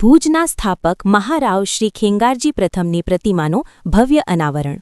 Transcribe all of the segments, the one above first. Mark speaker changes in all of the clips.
Speaker 1: ભુજના સ્થાપક મહારાવ શ્રી ખેંગારજી પ્રથમની પ્રતિમાનું ભવ્ય અનાવરણ.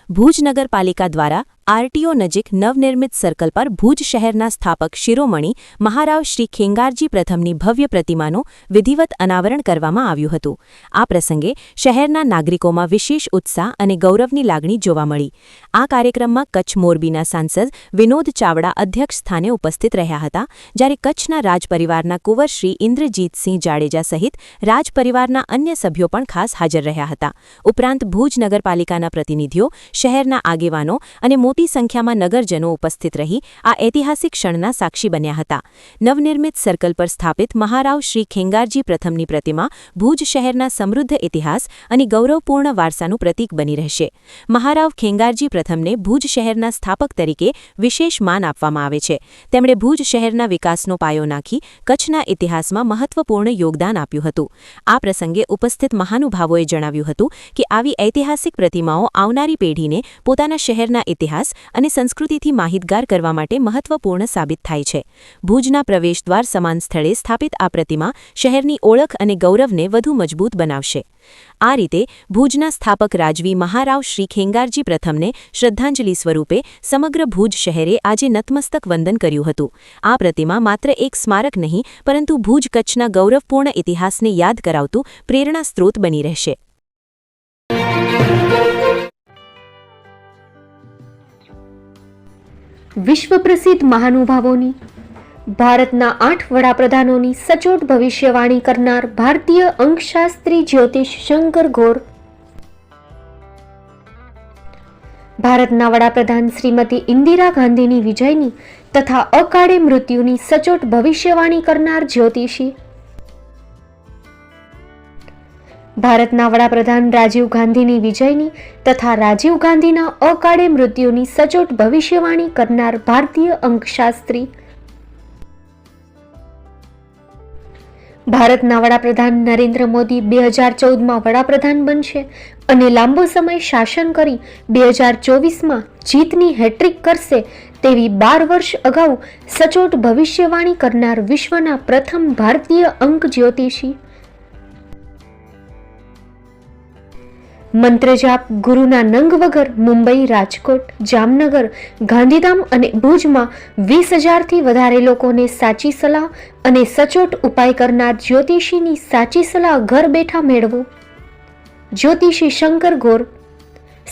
Speaker 1: ભુજ નગરપાલિકા દ્વારા આરટીઓ નજીક નવનિર્મિત સર્કલ પર ભુજ શહેરના સ્થાપક શિરોમણી મહારાવ શ્રી ખેંગારજી પ્રથમની ભવ્ય પ્રતિમાનું વિધિવત અનાવરણ કરવામાં આવ્યું હતું. આ પ્રસંગે શહેરના નાગરિકોમાં વિશેષ ઉત્સાહ અને ગૌરવની લાગણી જોવા મળી. આ કાર્યક્રમમાં કચ્છ મોરબીના સાંસદ વિનોદ ચાવડા અધ્યક્ષ સ્થાને ઉપસ્થિત રહ્યા હતા, જ્યારે કચ્છના રાજપરિવારના કુંવર શ્રી ઇન્દ્રજીતસિંહ જાડેજા સહિત રાજપરિવારના અન્ય સભ્યો પણ ખાસ હાજર રહ્યા હતા. ઉપરાંત ભુજ નગરપાલિકાના પ્રતિનિધિઓ, શહેરના આગેવાનો અને મોટી સંખ્યામાં નગરજનો ઉપસ્થિત રહી આ ઐતિહાસિક ક્ષણના સાક્ષી બન્યા હતા. નવનિર્મિત સર્કલ પર સ્થાપિત મહારાવ શ્રી ખેંગારજી પ્રથમની પ્રતિમા ભુજ શહેરના સમૃદ્ધ ઇતિહાસ અને ગૌરવપૂર્ણ વારસાનું પ્રતીક બની રહેશે. મહારાવ ખેંગારજી પ્રથમને ભુજ શહેરના સ્થાપક તરીકે વિશેષ માન આપવામાં આવે છે. તેમણે ભુજ શહેરના વિકાસનો પાયો નાખી કચ્છના ઇતિહાસમાં મહત્વપૂર્ણ યોગદાન આપ્યું હતું. આ પ્રસંગે ઉપસ્થિત મહાનુભાવોએ જણાવ્યું હતું કે આવી ઐતિહાસિક પ્રતિમાઓ આવનારી પેઢીને પોતાના શહેરના ઇતિહાસ અને સંસ્કૃતિથી માહિતગાર કરવા માટે મહત્વપૂર્ણ સાબિત થાય છે. ભુજના પ્રવેશદ્વાર સમાન સ્થળે સ્થાપિત આ પ્રતિમા શહેરની ઓળખ અને ગૌરવને વધુ મજબૂત બનાવશે. આ રીતે ભુજના સ્થાપક રાજવી મહારાવ શ્રી ખેંગારજી પ્રથમને શ્રદ્ધાંજલિ સ્વરૂપે સમગ્ર ભુજ શહેરે આજે નતમસ્તક વંદન કર્યું હતું. આ પ્રતિમા માત્ર એક સ્મારક નહીં, પરંતુ ભુજ કચ્છના ગૌરવપૂર્ણ ઇતિહાસને યાદ કરાવતું પ્રેરણા સ્ત્રોત બની રહેશે.
Speaker 2: વિશ્વ પ્રસિદ્ધ મહાનુભાવોની, ભારતના 8 વડાપ્રધાનોની સચોટ ભવિષ્યવાણી કરનાર ભારતીય અંકશાસ્ત્રી જ્યોતિષ શંકર ગોર, ભારતના વડાપ્રધાન શ્રીમતી ઇન્દિરા ગાંધીની વિજયની તથા અકાળે મૃત્યુની સચોટ ભવિષ્યવાણી કરનાર જ્યોતિષી, ભારતના વડાપ્રધાન રાજીવ ગાંધીની વિજયની તથા રાજીવ ગાંધીના અકાળે મૃત્યુની સચોટ ભવિષ્યવાણી કરનાર ભારતીય અંકશાસ્ત્રી, ભારતના વડાપ્રધાન નરેન્દ્ર મોદી 2014માં વડાપ્રધાન બનશે અને લાંબો સમય શાસન કરી 2024માં જીતની હેટ્રિક કરશે તેવી 12 વર્ષ અગાઉ સચોટ ભવિષ્યવાણી કરનાર વિશ્વના પ્રથમ ભારતીય અંક જ્યોતિષી, મંત્રજાપ ગુરુના નંગ વગર મુંબઈ, રાજકોટ, જામનગર, ગાંધીધામ અને ભુજમાં 20,000થી વધારે લોકોને સાચી સલાહ અને સચોટ ઉપાય કરનાર જ્યોતિષીની સાચી સલાહ ઘર બેઠા મેળવો. જ્યોતિષી શંકર ગોર.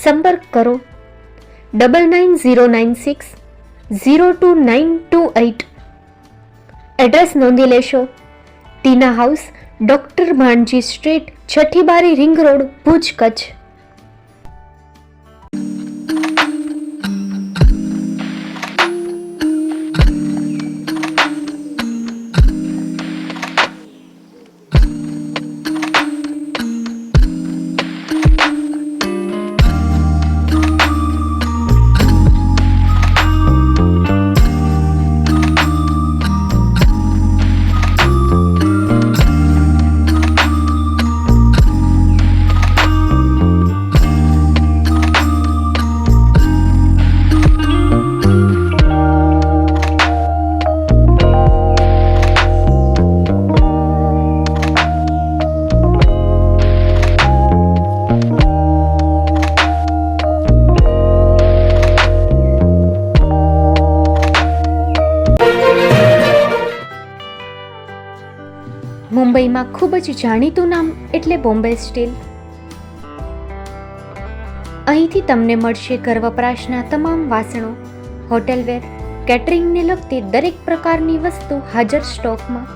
Speaker 2: સંપર્ક કરો 9909602928. એડ્રેસ નોંધી લેશો. ટીના હાઉસ, ડોક્ટર ભાણજી સ્ટ્રીટ, છઠ્ઠી બારી, રિંગ રોડ, ભુજ, કચ્છ. મુંબઈમાં ખૂબ જ જાણીતું નામ એટલે બોમ્બે સ્ટીલ. અહીંથી તમને મળશે ઘર વપરાશના તમામ વાસણો, હોટેલવેર, કેટરિંગને લગતી દરેક પ્રકારની વસ્તુ હાજર સ્ટોકમાં.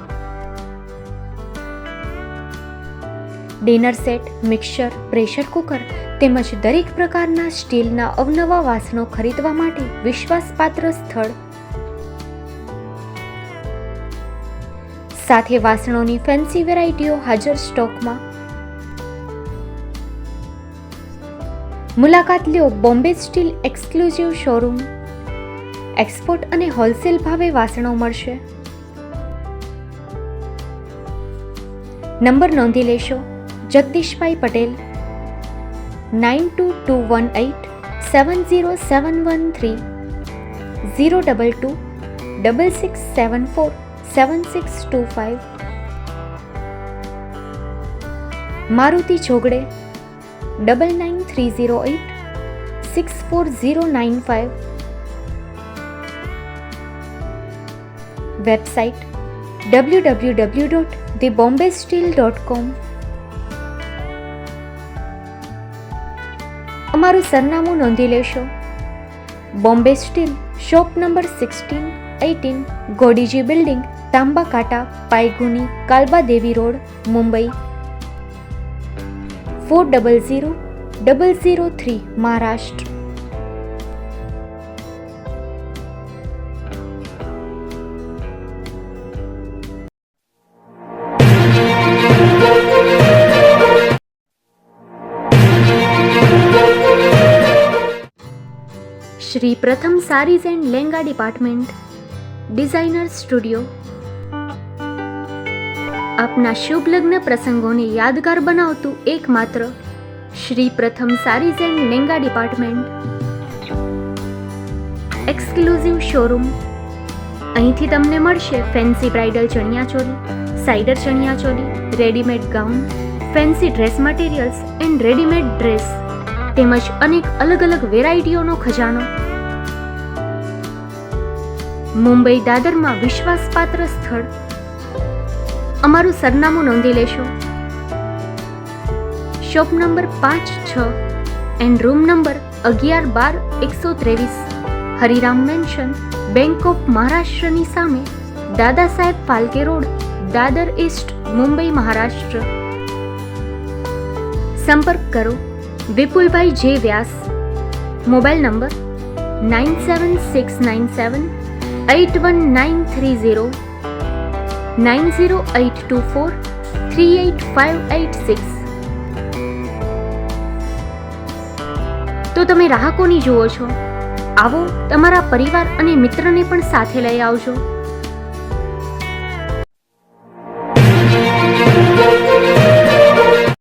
Speaker 2: Dinner set, mixer, pressure cooker તેમજ દરેક પ્રકારના સ્ટીલના અવનવા વાસણો ખરીદવા માટે વિશ્વાસપાત્ર સ્થળ. સાથે વાસણોની ફેન્સી વેરાયટીઓ હાજર સ્ટોકમાં. મુલાકાત લ્યો Bombay steel exclusive showroom. Export અને હોલસેલ ભાવે વાસણો મળશે. નંબર નોંધી લેશો. જગદીશભાઈ પટેલ 9221870713 022 6674 7625. Maruti Chogade 9930864095, website www.thebombasteel.com. અમારું સરનામું નોંધી લેશો. Bombay steel, shop number 16-18, Godiji building, Tamba Kanta, Paydhuni, Kalba Devi road, Mumbai 400003, Maharashtra. Shri Pratham sarees and lenga department, designer studio. આપના શુભ લગ્ન પ્રસંગોને યાદગાર બનાવતું એકમાત્ર Shri Pratham sarees and lenga department. Exclusive showroom. અહીંથી તમને મળશે fancy bridal chaniya choli, cider chaniya choli, readymade gown, fancy dress materials and readymade dress તેમજ અનેક અલગ અલગ વેરાયટીઓનો ખજાનો. મુંબઈ દાદરમાં વિશ્વાસપાત્ર સ્થળ. અમારું સરનામું નોંધી લેશો. Shop number 5-6 and room number 11-12-123, Hariram mansion, bank of મહારાષ્ટ્રની સામે, દાદા સાહેબ ફાલ્કે રોડ, દાદર ઈસ્ટ, મુંબઈ, મહારાષ્ટ્ર. સંપર્ક કરો વિપુલભાઈ જે વ્યાસ. Mobile number 9769781930, 9082438586. તો તમે રાહ કોની જુઓ છો? આવો, તમારા પરિવાર અને મિત્રને પણ સાથે લઈ આવજો.